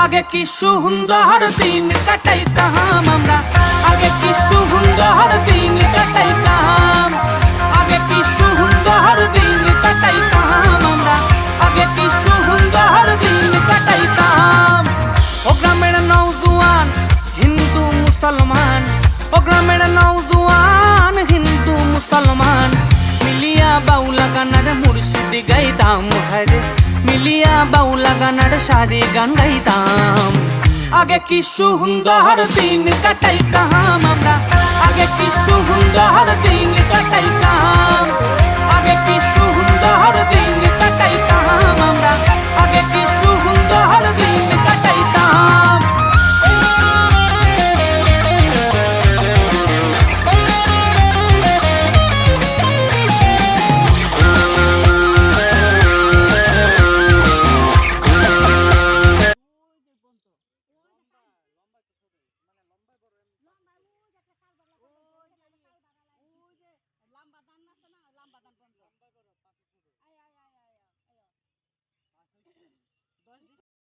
আগে কি সুন্দর দিন কাটাইতাম আমরা, আগে কি সুন্দর দিন কাটাইতাম, আগে কি সুন্দর দিন কাটাইতাম আমরা, আগে কি সুন্দর দিন কাটাইতাম। ও গ্রামের নওজোয়ান হিন্দু মুসলমান, ও গ্রামের নওজোয়ান হিন্দু মুসলমান, মিলিয়া বাউলা গানার মুর্শিদি গাইতাম হায়রে, মিলিয়া বাউলা গানার সারি গান গাইতাম। আগে কি সুন্দর দিন কাটাইতাম আমরা, আগে কি সুন্দর দিন কাটাইতাম, আগে কি সুন্দর দিন কাটাইতাম আমরা, আগে কি সুন্দর দিন কাটাইতাম। লম্বা দান আছে না, লম্বা দান পর্যন্ত